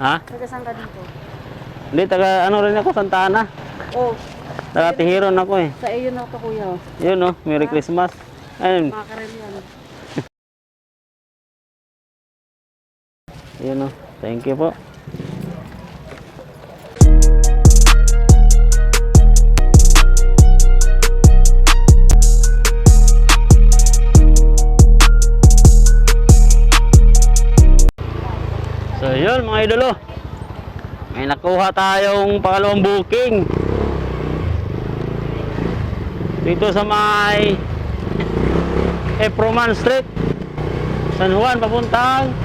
Ha? Taga saan ka dito? Hindi, taga ano rin ako, Santa Ana. Oh, Taga Tihiron ako eh. sa iyo na to kuya. Oh. Yun oh, Merry Christmas. Ayun, Makakarel yan. yun oh. Thank you po. So yun mga idolo, may nakuha tayong pangalawang booking dito sa may Eproman Street, San Juan, papuntang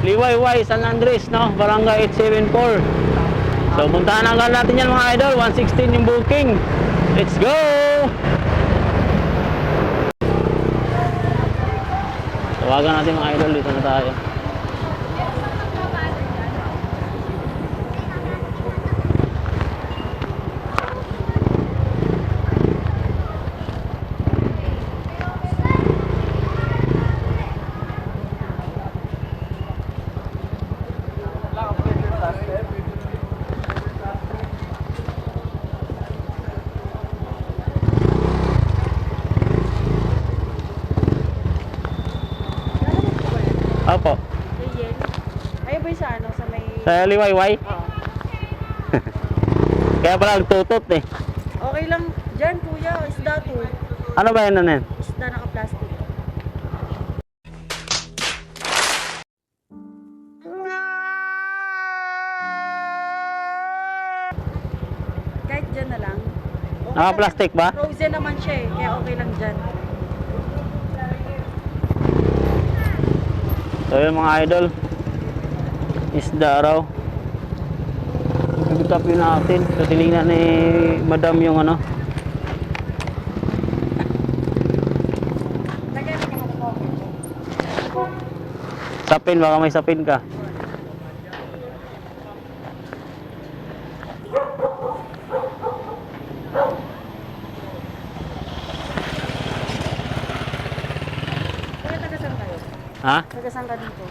Liwayway, San Andres, no? Barangay 874. So puntahan agad natin yan mga idol. 116 yung booking. Let's go! Tawagan natin mga idol, dito na tayo. Opo. Ayaw ba yung sa ano? Sa may... Sa Liwayway? Oo. Kaya pala nagtutot eh. Okay lang dyan kuya. Isda to. Ano ba yan na yan? Isda naka-plastic. Kahit dyan na lang. Okay Naka-plastic ba? Frozen naman siya eh. Kaya okay lang dyan. So yun mga idol, isda raw. Pagkatapin natin. So tinignan ni madam yung ano. Lagyan mo ka na Sapin, baka may sapin ka. Kuya, taga saan kayo? Ha? Taga saan ka dito?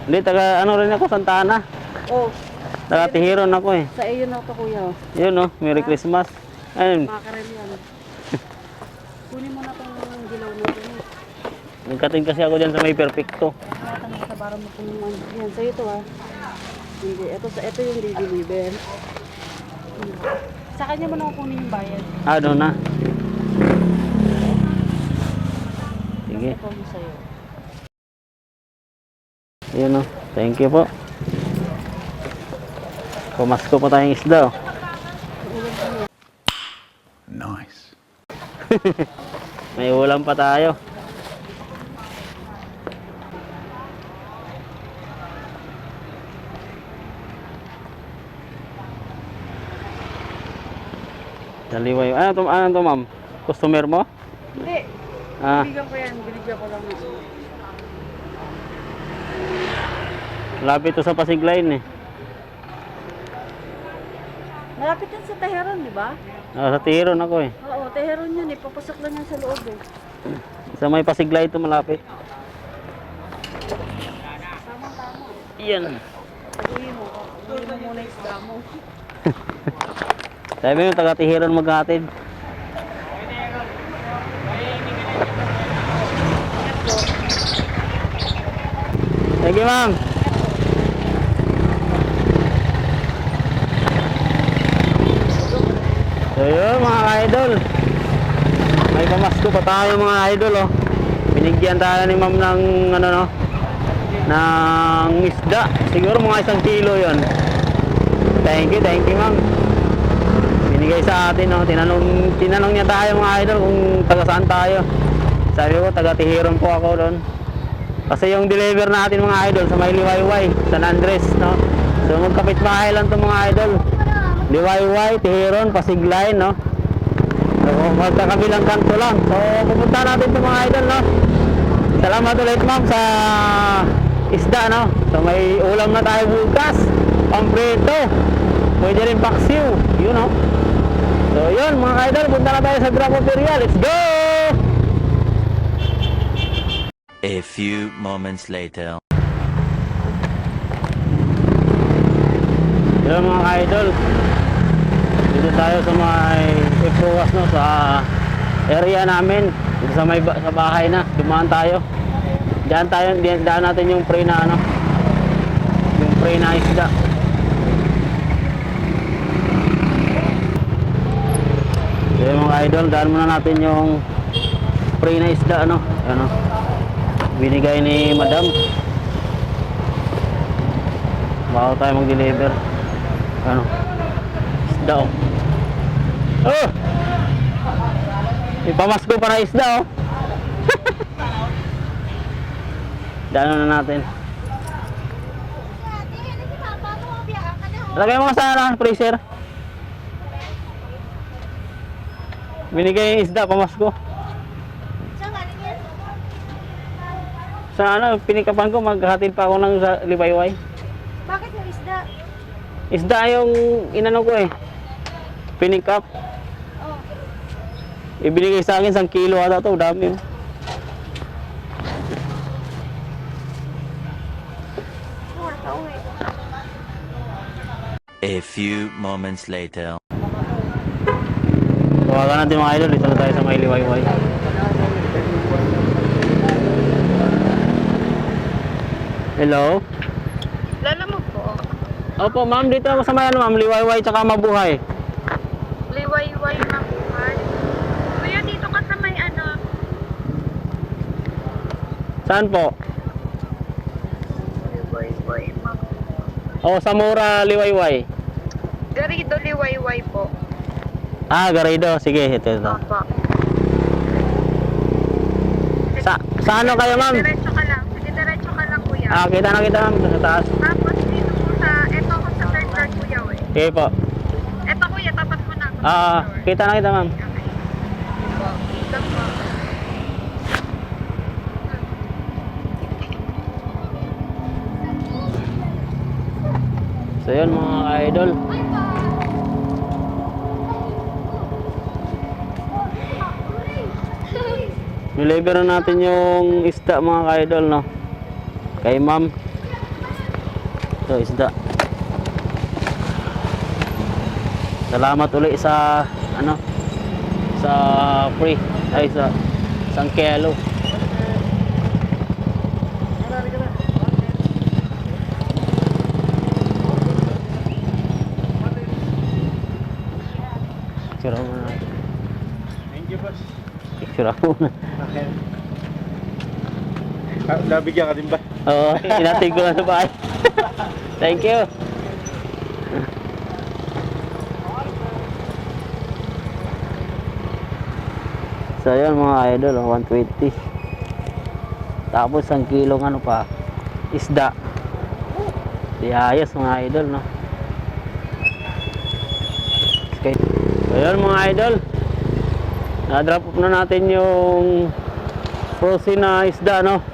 Hindi, taga ano rin ako, Santa Ana. Oh, Taga Tihiron ako eh. sa iyo na to kuya. Oh. Yun oh, Merry Christmas. Ayun, Makakarel yan. Kunin mo na tong dilaw na ito. nagkating kasi ako dyan sa may perfecto. Tama sa para mo kung yan. So ito ah. Hindi, ito yung deliver. Sa kanya mo na kunin yung bayad. Ah, doon na. Sige. Ito yung sa'yo. Yun oh, thank you po. Pumasko pa tayong isda oh. Nice. May ulam pa tayo. Daliway. Ano to ma'am? Customer mo? Hindi. Ah, Binigyan ko yan. Binigyan ko lang. lapit to sa Pasig Line eh. Malapit yan sa Teheran, di ba? Sa Tihiron ako eh. Oo, Teheran yan eh. Papasok lang yan sa loob eh. Sa may Pasig Line to malapit. Tama-tama. Yan. Uwi mo. Uwi mo muna yung isda mo. Sabi mo, taga Tihiron maghatid. Sige ma'am. So yun mga idol, may pamasko pa tayo mga idol oh. Binigyan tayo ni ma'am ng ano no, ng isda. Siguro mga 1 kilo yon. Thank you ma'am. Binigay sa atin oh. Tinanong niya tayo mga idol kung taga saan tayo. Sabi ko taga Tihiron po ako doon. Kasi yung deliver natin mga idol sa may Liwayway, San Andres no. So magkapit bahay lang to mga idol. Liwayway, Tihiron, Pasig Line, no? So, magkakabilang kanto lang. So, pupunta natin ito mga idol, no? Salamat ulit, ma'am, sa isda, no? So, may ulam na tayo bukas. Pamprito. Pwede rin paksiw. Yun, no? So, yun, mga idol, punta na tayo sa Grapoperia. Let's go! A few moments later. Yun mga ka-idol. Dito tayo sa may Iproas, no, sa area namin. Dito sa may sa bahay na. Dumaan tayo. Daan natin yung pre na ano. Yung pre na isda. Yun mga idol, daan muna natin yung pre na isda, ano. Ano. Binigay ni Madam. Bago tayo mag-deliver. Ano. Isda, oh. Oh! Ipamasko pa na isda, oh. Daan na natin. Lagay mo sa ano, freezer. Binigay yung isda, pamasko. Sa ano, pinikapan ko, maghatid pa ako ng liwayway. Bakit yung isda? Isda yung inano ko eh. Pinikap. Oh. Ibinigay sa akin 1 kilo ata to, dami. A few moments later. Tawagan natin mga idol, dito na tayo sa may liwayway. Hello? Lala mo po. Opo ma'am, dito ako sa may ano ma'am, liwayway tsaka mabuhay. Liwayway na buhay. Kuya, dito ka sa may ano. Saan po? Liwayway ma. O, sa Mura, liwayway. Garido liwayway po. Ah, Garrido. Sige, ito. Opo. Sa ano kayo ma'am? Diretso ka lang. Sige, diretso ka lang kuya. Ah, kita na kita ma'am, sa taas. Tapos dito po sa, eto ako sa third floor kuya eh. Sige po. Eto kuya, tapat mo na. Ako sa Ah, floor. kita na kita ma'am. Okay. Po. Dito po. So yun mga idol. Deliver na natin yung isda mga idol, no. Kay ma'am. So isda. Salamat ulit sa ano, sa free ay sa isang kilo. Picture mo na. Thank you, boss. Picture mo na. Okay. Nabigyan ka din ba? Oo, inatig ko lang sa bahay. Thank you. So yun mga idol, 120. Tapos 1 kilong ano pa, isda. Di ayos mga idol, no. Okay. So yun mga idol, na-drop off na natin yung frozen na isda, no,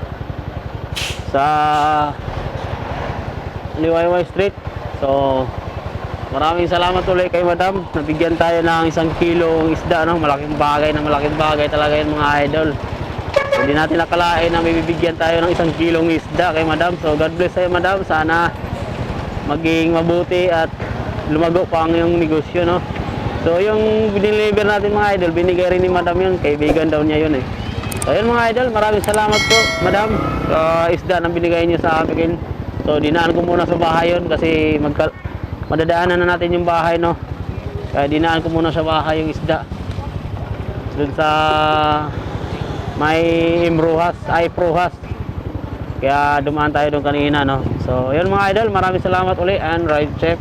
sa Liwayway Street. So maraming salamat ulit kay Madam. Nabigyan tayo ng 1 kilong isda, no? Malaking bagay talaga yun mga idol. Hindi natin nakalain na may bibigyan tayo ng 1 kilong isda kay Madam. So God bless sa'yo Madam. Sana maging mabuti at lumago pa ang iyong negosyo, no? So yung biniliver natin mga idol, binigay rin ni Madam yun. Kaibigan daw niya yun eh. So yun mga idol, maraming salamat po Madam sa isda na binigay niyo sa akin. So dinaan ko muna sa bahay yun kasi madadaanan na natin yung bahay, no. Kaya dinaan ko muna sa bahay yung isda dun sa may Iproas. Kaya dumaan tayo doon kanina, no. So yun mga idol, maraming salamat ulit and ride safe.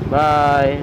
Bye.